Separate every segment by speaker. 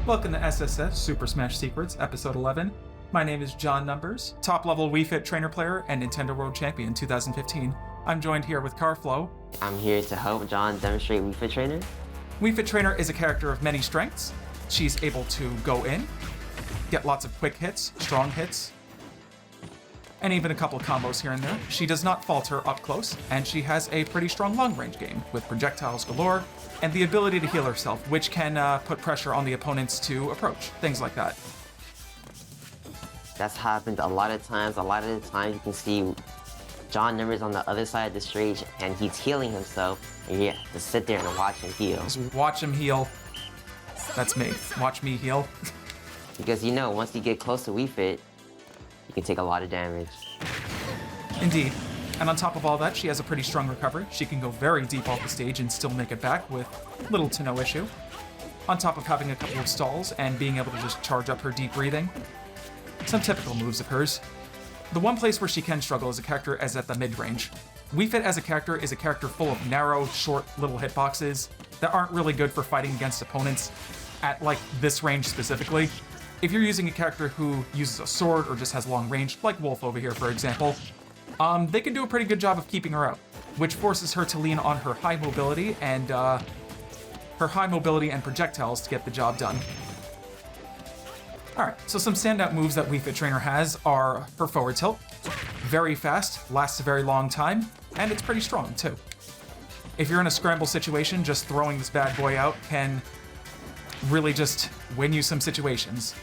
Speaker 1: Welcome to SSS Super Smash Secrets, Episode 11. My name is John Numbers, top-level Wii Fit trainer player and Nintendo World Champion 2015. I'm joined here with Carflow.
Speaker 2: I'm here to help John demonstrate Wii Fit Trainer.
Speaker 1: Wii Fit Trainer is a character of many strengths. She's able to go in, get lots of quick hits, strong hits, and even a couple of combos here and there. She does not falter up close, and she has a pretty strong long-range game with projectiles galore and the ability to heal herself, which can put pressure on the opponents to approach, things like that.
Speaker 2: That's happened a lot of times. A lot of the times you can see John Numbers on the other side of the stage and he's healing himself, and you have to sit there and watch him heal.
Speaker 1: Just watch him heal. That's me. Watch me heal.
Speaker 2: Because you know, once you get close to Wii Fit, you can take a lot of damage.
Speaker 1: Indeed. And on top of all that, she has a pretty strong recovery. She can go very deep off the stage and still make it back with little to no issue. On top of having a couple of stalls and being able to just charge up her deep breathing. Some typical moves of hers. The one place where she can struggle as a character is at the mid-range. Wii Fit as a character is a character full of narrow, short, little hitboxes that aren't really good for fighting against opponents at, like, this range specifically. If you're using a character who uses a sword or just has long range, like Wolf over here, for example, they can do a pretty good job of keeping her out, which forces her to lean on her high mobility and projectiles to get the job done. Alright, so some standout moves that Wii Fit Trainer has are her forward tilt. Very fast, lasts a very long time, and it's pretty strong too. If you're in a scramble situation, just throwing this bad boy out can really just win you some situations.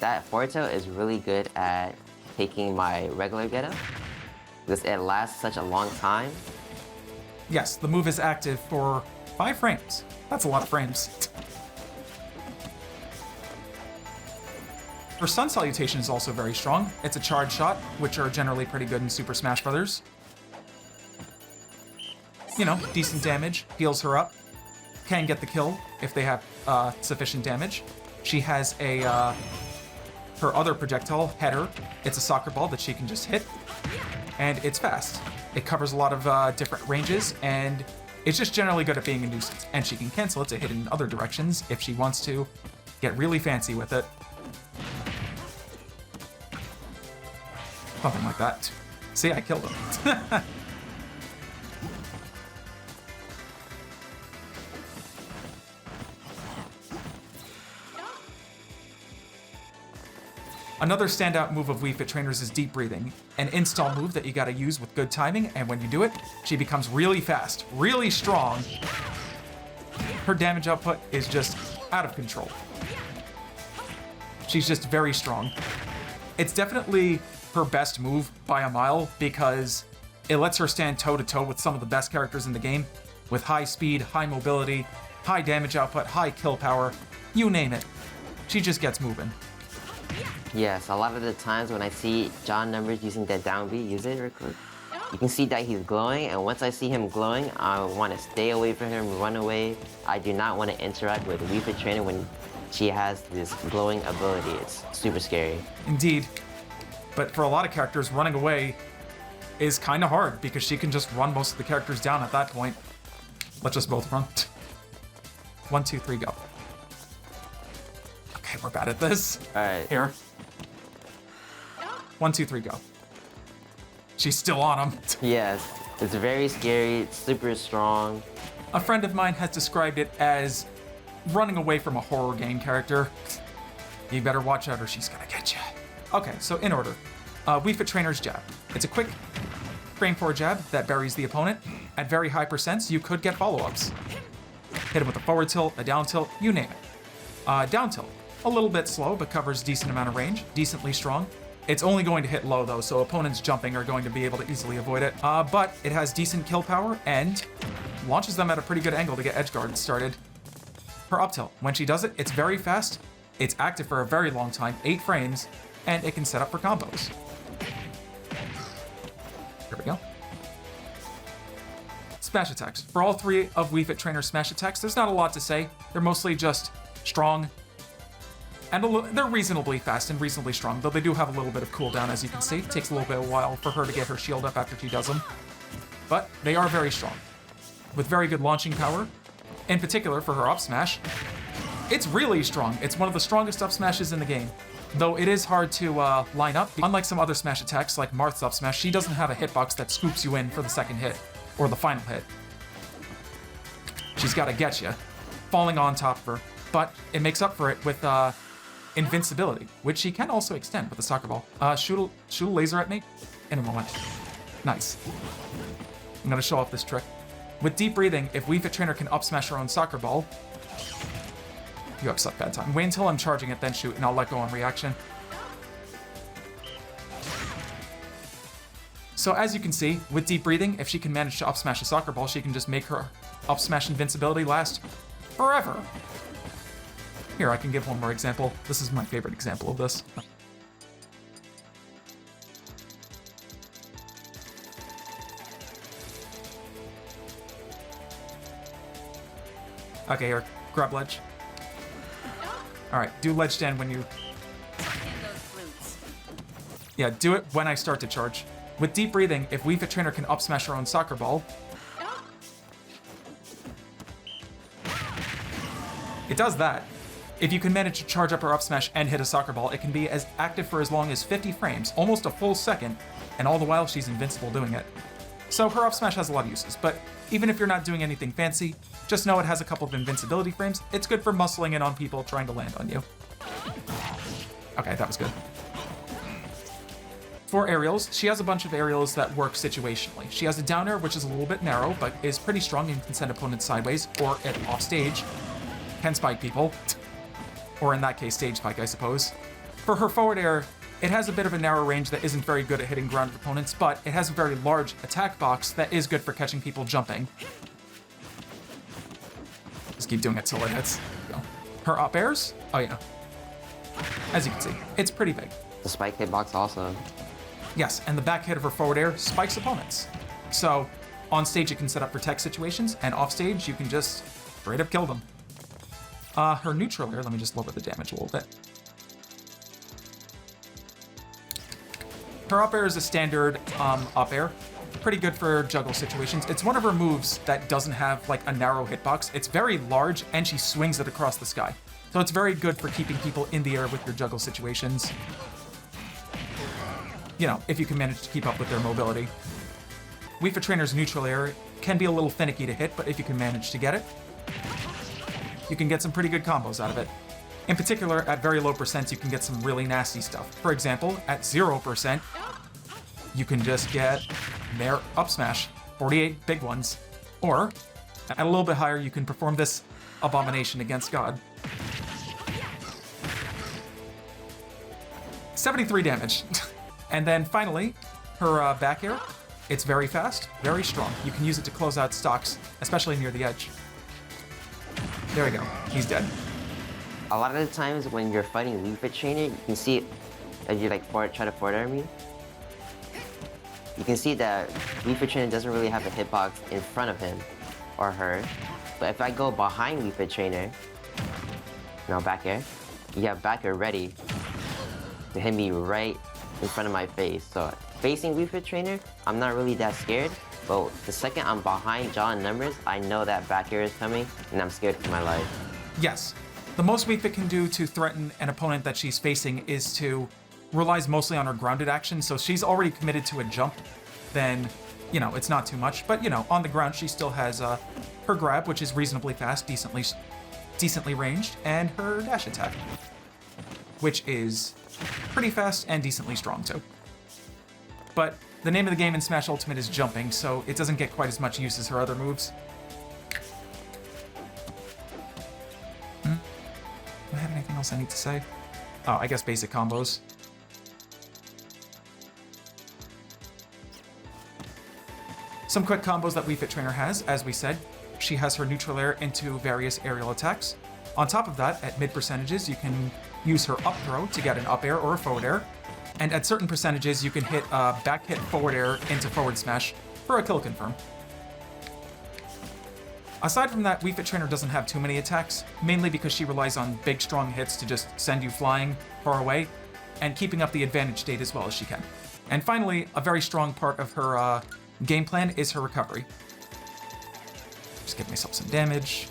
Speaker 2: That forward tilt is really good at taking my regular getup because it lasts such a long time.
Speaker 1: Yes, the move is active for 5 frames. That's a lot of frames. Her Sun Salutation is also very strong. It's a charge shot, which are generally pretty good in Super Smash Bros. You know, decent damage, heals her up, can get the kill if they have sufficient damage. She has a her other projectile, Header. It's a soccer ball that she can just hit, and it's fast. It covers a lot of different ranges, and it's just generally good at being a nuisance. And she can cancel it to hit in other directions if she wants to get really fancy with it. Something like that. See, I killed him. Another standout move of Wii Fit Trainers is deep breathing, an install move that you gotta use with good timing, and when you do it, she becomes really fast, really strong. Her damage output is just out of control. She's just very strong. It's definitely her best move by a mile because it lets her stand toe-to-toe with some of the best characters in the game, with high speed, high mobility, high damage output, high kill power, you name it. She just gets moving.
Speaker 2: Yes, a lot of the times when I see John Numbers using that down B, use it real quick. You can see that he's glowing, and once I see him glowing, I want to stay away from him, run away. I do not want to interact with Wii Fit Trainer when she has this glowing ability. It's super scary.
Speaker 1: Indeed. But for a lot of characters, running away is kind of hard because she can just run most of the characters down at that point. Let's just both run. 1, 2, 3, go. Okay, we're bad at this.
Speaker 2: All right.
Speaker 1: Here. 1, 2, 3, go. She's still on him.
Speaker 2: Yes, it's very scary, it's super strong.
Speaker 1: A friend of mine has described it as running away from a horror game character. You better watch out or she's gonna get you. Okay, so in order. Wii Fit Trainer's jab. It's a quick frame 4 jab that buries the opponent. At very high percents, you could get follow-ups. Hit him with a forward tilt, a down tilt, you name it. Down tilt. A little bit slow, but covers decent amount of range, decently strong. It's only going to hit low though, so opponents jumping are going to be able to easily avoid it. But it has decent kill power and launches them at a pretty good angle to get edgeguard started. Her up tilt, when she does it, it's very fast, it's active for a very long time, 8 frames, and it can set up for combos. Here we go. Smash attacks. For all 3 of Wii Fit Trainer's smash attacks, there's not a lot to say. They're mostly just strong, And they're reasonably fast and reasonably strong, though they do have a little bit of cooldown, as you can see. It takes a little bit of a while for her to get her shield up after she does them. But they are very strong, with very good launching power. In particular, for her up smash, it's really strong. It's one of the strongest up smashes in the game, though it is hard to line up. Unlike some other smash attacks, like Marth's up smash, she doesn't have a hitbox that scoops you in for the second hit, or the final hit. She's got to get you, falling on top of her, but it makes up for it with invincibility, which she can also extend with a soccer ball. Shoot a laser at me in a moment. Nice. I'm gonna show off this trick. With deep breathing, if Wii Fit Trainer can up smash her own soccer ball, you have such bad time. Wait until I'm charging it, then shoot, and I'll let go on reaction. So as you can see, with deep breathing, if she can manage to up smash a soccer ball, she can just make her up smash invincibility last forever. Here, I can give one more example. This is my favorite example of this. Okay, here, grab ledge. Alright, do ledge stand when you... Yeah, do it when I start to charge. With deep breathing, if Wii Fit Trainer can up smash her own soccer ball, it does that. If you can manage to charge up her up smash and hit a soccer ball, it can be as active for as long as 50 frames, almost a full second, and all the while she's invincible doing it. So her up smash has a lot of uses, but even if you're not doing anything fancy, just know it has a couple of invincibility frames. It's good for muscling in on people trying to land on you. Okay, that was good. For aerials, she has a bunch of aerials that work situationally. She has a down air, which is a little bit narrow, but is pretty strong and can send opponents sideways, or at off stage, can spike people. Or in that case, stage spike, I suppose. For her forward air, it has a bit of a narrow range that isn't very good at hitting grounded opponents, but it has a very large attack box that is good for catching people jumping. Just keep doing it till it hits. Go. Her up airs? Oh yeah. As you can see, it's pretty big.
Speaker 2: The spike hitbox also.
Speaker 1: Yes, and the back hit of her forward air spikes opponents. So, on stage you can set up for tech situations, and off stage you can just straight up kill them. Her neutral air, let me just lower the damage a little bit. Her up air is a standard up air. Pretty good for juggle situations. It's one of her moves that doesn't have like a narrow hitbox. It's very large and she swings it across the sky. So it's very good for keeping people in the air with your juggle situations. You know, if you can manage to keep up with their mobility. Wii Fit Trainer's neutral air can be a little finicky to hit, but if you can manage to get it, you can get some pretty good combos out of it. In particular, at very low percents, you can get some really nasty stuff. For example, at 0%, you can just get their up smash, 48 big ones. Or, at a little bit higher, you can perform this abomination against God. 73 damage. And then finally, her back air. It's very fast, very strong. You can use it to close out stocks, especially near the edge. There we go. He's dead.
Speaker 2: A lot of the times when you're fighting Wii Fit Trainer, you can see it as you like try to forward air me. You can see that Wii Fit Trainer doesn't really have a hitbox in front of him or her. But if I go behind Wii Fit Trainer, now back air, you have back air ready to hit me right in front of my face. So facing Wii Fit Trainer, I'm not really that scared. But the second I'm behind John numbers, I know that back air is coming, and I'm scared for my life.
Speaker 1: Yes. The most Wii Fit can do to threaten an opponent that she's facing is to relies mostly on her grounded action, so she's already committed to a jump, then, you know, it's not too much. But, you know, on the ground, she still has her grab, which is reasonably fast, decently ranged, and her dash attack, which is pretty fast and decently strong, too. But the name of the game in Smash Ultimate is jumping, so it doesn't get quite as much use as her other moves. Do I have anything else I need to say? Oh, I guess basic combos. Some quick combos that Wii Fit Trainer has, as we said. She has her neutral air into various aerial attacks. On top of that, at mid percentages, you can use her up throw to get an up air or a forward air. And at certain percentages, you can hit a back hit forward air into forward smash for a kill confirm. Aside from that, Wii Fit Trainer doesn't have too many attacks, mainly because she relies on big, strong hits to just send you flying far away, and keeping up the advantage state as well as she can. And finally, a very strong part of her game plan is her recovery. Just give myself some damage.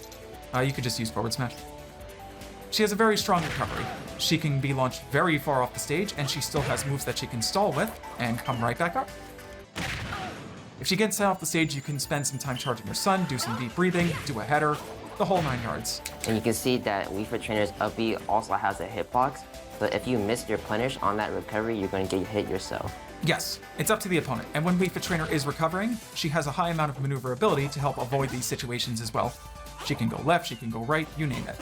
Speaker 1: You could just use forward smash. She has a very strong recovery. She can be launched very far off the stage, and she still has moves that she can stall with and come right back up. If she gets off the stage, you can spend some time charging your sun, do some deep breathing, do a header, the whole 9 yards.
Speaker 2: And you can see that Wii Fit Trainer's up B also has a hitbox, so if you miss your punish on that recovery, you're going to get hit yourself.
Speaker 1: Yes, it's up to the opponent, and when Wii Fit Trainer is recovering, she has a high amount of maneuverability to help avoid these situations as well. She can go left, she can go right, you name it.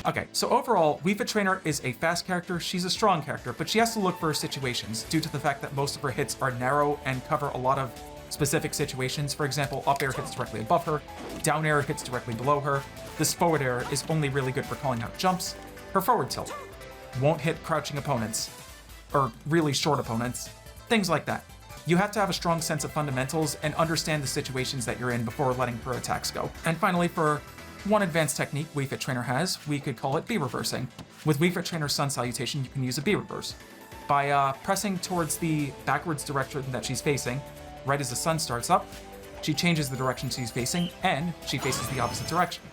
Speaker 1: Okay, so overall, Wii Fit Trainer is a fast character, she's a strong character, but she has to look for her situations due to the fact that most of her hits are narrow and cover a lot of specific situations. For example, up air hits directly above her, down air hits directly below her. This forward air is only really good for calling out jumps. Her forward tilt won't hit crouching opponents, or really short opponents, things like that. You have to have a strong sense of fundamentals and understand the situations that you're in before letting her attacks go. And finally, for one advanced technique Wii Fit Trainer has, we could call it B reversing. With Wii Fit Trainer's Sun Salutation, you can use a B reverse. By pressing towards the backwards direction that she's facing, right as the sun starts up, she changes the direction she's facing, and she faces the opposite direction.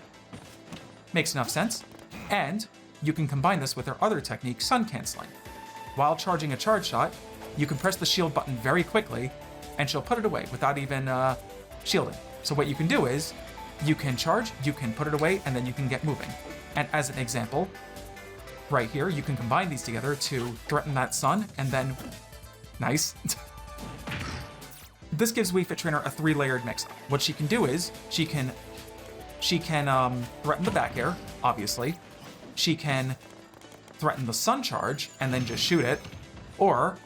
Speaker 1: Makes enough sense. And you can combine this with her other technique, Sun Canceling. While charging a charge shot, you can press the shield button very quickly, and she'll put it away without even shielding. So what you can do is, you can charge, you can put it away, and then you can get moving. And as an example, right here, you can combine these together to threaten that sun, and then... Nice. This gives Wii Fit Trainer a 3-layered mix-up. What she can do is, she can threaten the back air, obviously. She can threaten the sun charge, and then just shoot it. Or,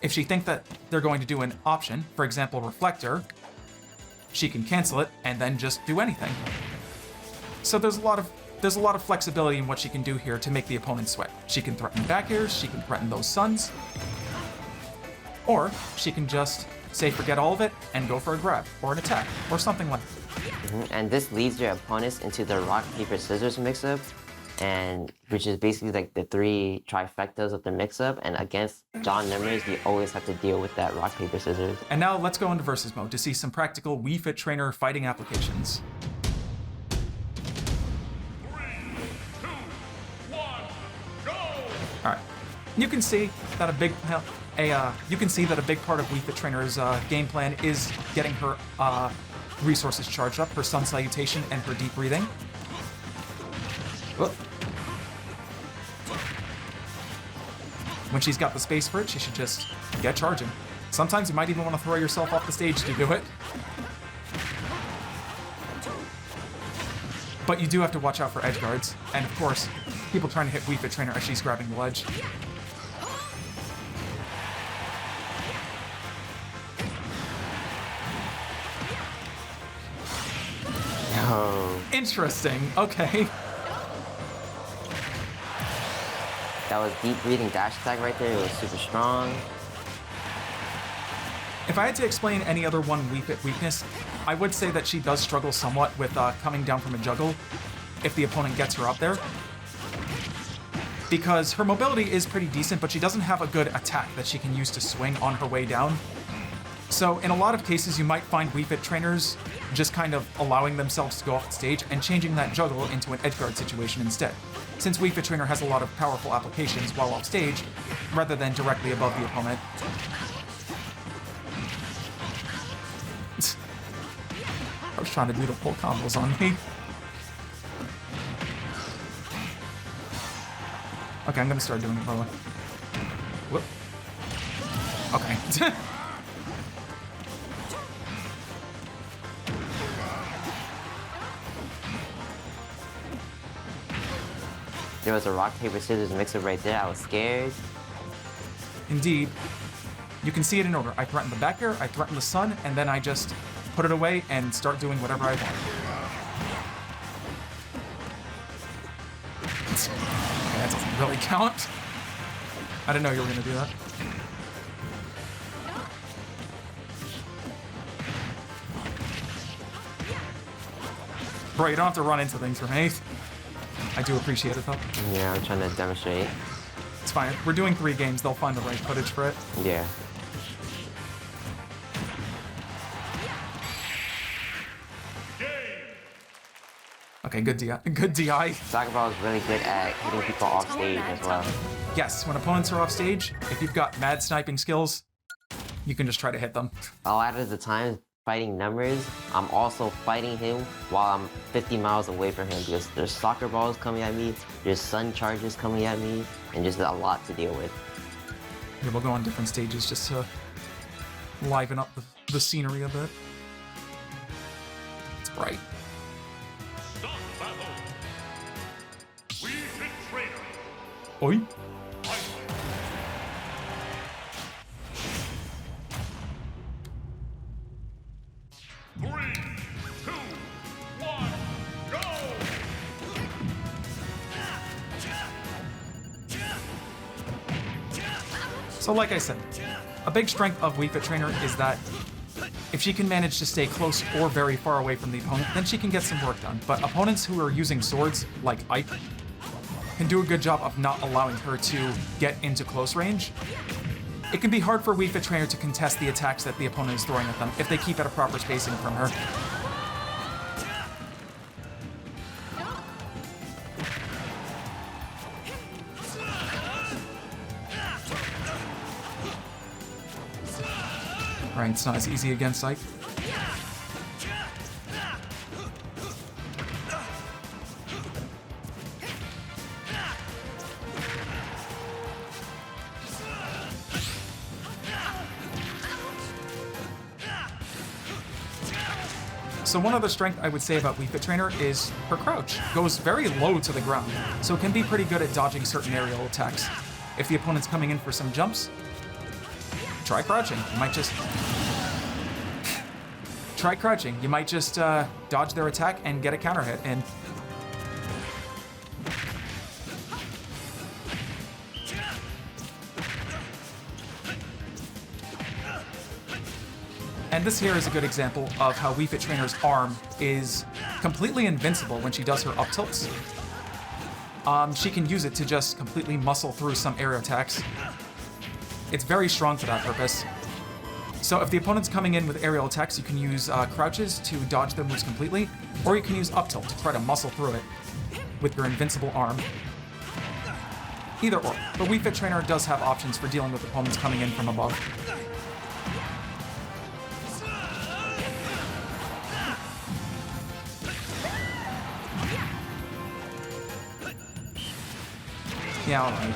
Speaker 1: if she thinks that they're going to do an option, for example, Reflector, she can cancel it and then just do anything. So there's a lot of flexibility in what she can do here to make the opponent sweat. She can threaten back airs, she can threaten those suns, or she can just say forget all of it and go for a grab or an attack or something like that.
Speaker 2: And this leads your opponents into the rock, paper, scissors mix-up, and which is basically like the 3 trifectas of the mix-up, and against John numbers, you always have to deal with that rock, paper, scissors.
Speaker 1: And now let's go into versus mode to see some practical Wii Fit Trainer fighting applications.
Speaker 3: 3, 2, 1, go!
Speaker 1: Alright, you can see that a big part of Wii Fit Trainer's game plan is getting her resources charged up, her Sun Salutation and her deep breathing. Whoop. When she's got the space for it, she should just get charging. Sometimes you might even want to throw yourself off the stage to do it. But you do have to watch out for edge guards, and of course, people trying to hit Wii Fit Trainer as she's grabbing the ledge.
Speaker 2: Oh.
Speaker 1: Interesting, okay.
Speaker 2: That was deep breathing dash attack right there. It was super strong.
Speaker 1: If I had to explain any other one Wii Fit weakness, I would say that she does struggle somewhat with coming down from a juggle if the opponent gets her up there. Because her mobility is pretty decent, but she doesn't have a good attack that she can use to swing on her way down. So in a lot of cases, you might find Wii Fit trainers just kind of allowing themselves to go off the stage and changing that juggle into an edgeguard situation instead, since Wii Fit Trainer has a lot of powerful applications while off stage, rather than directly above the opponent. I was trying to do the full combos on me. Okay, I'm gonna start doing it, by the way. Whoop. Okay.
Speaker 2: There was a rock, paper, scissors mix-up right there. I was scared.
Speaker 1: Indeed. You can see it in order. I threaten the back air, I threaten the sun, and then I just put it away and start doing whatever I want. Okay, that doesn't really count. I didn't know you were gonna do that. Bro, you don't have to run into things for me. I do appreciate it, though.
Speaker 2: Yeah, I'm trying to demonstrate.
Speaker 1: It's fine. We're doing 3 games. They'll find the right footage for it.
Speaker 2: Yeah.
Speaker 1: Okay, good DI. Good DI.
Speaker 2: Soccer ball is really good at hitting people off stage as well.
Speaker 1: Yes, when opponents are off stage, if you've got mad sniping skills, you can just try to hit them.
Speaker 2: A lot of the time, fighting numbers, I'm also fighting him while I'm 50 miles away from him because there's soccer balls coming at me, there's sun charges coming at me, and just a lot to deal with.
Speaker 1: Yeah, we'll go on different stages just to liven up the scenery a bit. It's bright.
Speaker 3: Stop battle. Wii Fit trainer.
Speaker 1: Oi.
Speaker 3: Fight. 3, 2, 1, go!
Speaker 1: So like I said, a big strength of Wii Fit Trainer is that if she can manage to stay close or very far away from the opponent, then she can get some work done. But opponents who are using swords, like Ike, can do a good job of not allowing her to get into close range. It can be hard for Wii Fit Trainer to contest the attacks that the opponent is throwing at them if they keep at a proper spacing from her. Right, it's not as easy against Ike. So one other strength I would say about Wii Fit Trainer is her crouch. Goes very low to the ground, so it can be pretty good at dodging certain aerial attacks. If the opponent's coming in for some jumps, try crouching. You might just... try crouching. You might just dodge their attack and get a counter hit in. And this here is a good example of how Wii Fit Trainer's arm is completely invincible when she does her up tilts. She can use it to just completely muscle through some aerial attacks. It's very strong for that purpose. So if the opponent's coming in with aerial attacks, you can use crouches to dodge their moves completely, or you can use up tilt to try to muscle through it with your invincible arm. Either or, but Wii Fit Trainer does have options for dealing with opponents coming in from above. Yeah, alright.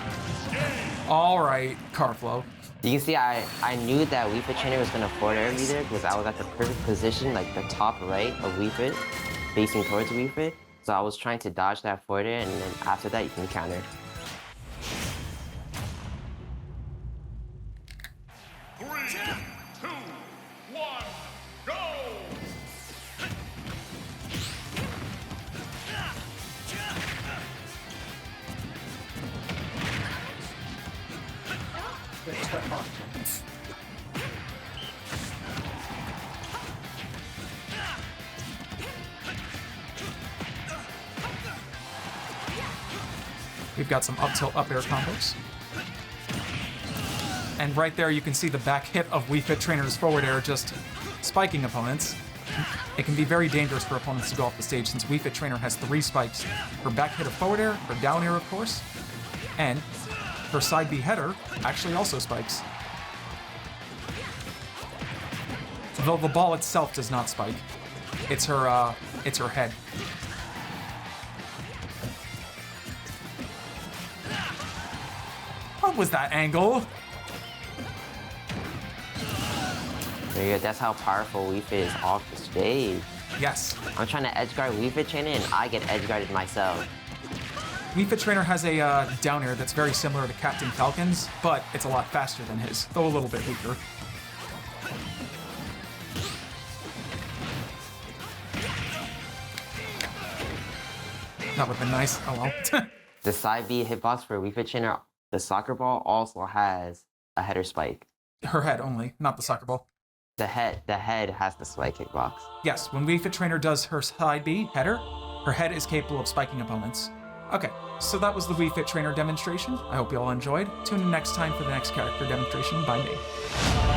Speaker 1: Alright, Carflow.
Speaker 2: You can see I knew that Wii Fit Trainer was going to forward air me there because I was at the perfect position, like the top right of Wii Fit, facing towards Wii Fit. So I was trying to dodge that forward air, and then after that, you can counter.
Speaker 3: 3, 2, 1, go!
Speaker 1: We've got some up tilt up air combos. And right there you can see the back hit of Wii Fit Trainer's forward air just spiking opponents. It can be very dangerous for opponents to go off the stage since Wii Fit Trainer has 3 spikes. Her back hit of forward air, her down air of course, and her side B header actually also spikes. Though the ball itself does not spike. It's her head. What was that angle?
Speaker 2: There you go. That's how powerful Wii Fit is off the stage.
Speaker 1: Yes.
Speaker 2: I'm trying to edge guard Wii Fit Trainer, and I get edge guarded myself.
Speaker 1: Wii Fit Trainer has a down air that's very similar to Captain Falcon's, but it's a lot faster than his, though a little bit weaker. That would have been nice. Oh well.
Speaker 2: The side B hitbox for Wii Fit Trainer, the soccer ball, also has a header spike.
Speaker 1: Her head only, not the soccer ball.
Speaker 2: The head has the spike kickbox.
Speaker 1: Yes, when Wii Fit Trainer does her side B, header, her head is capable of spiking opponents. Okay, so that was the Wii Fit Trainer demonstration. I hope you all enjoyed. Tune in next time for the next character demonstration by me.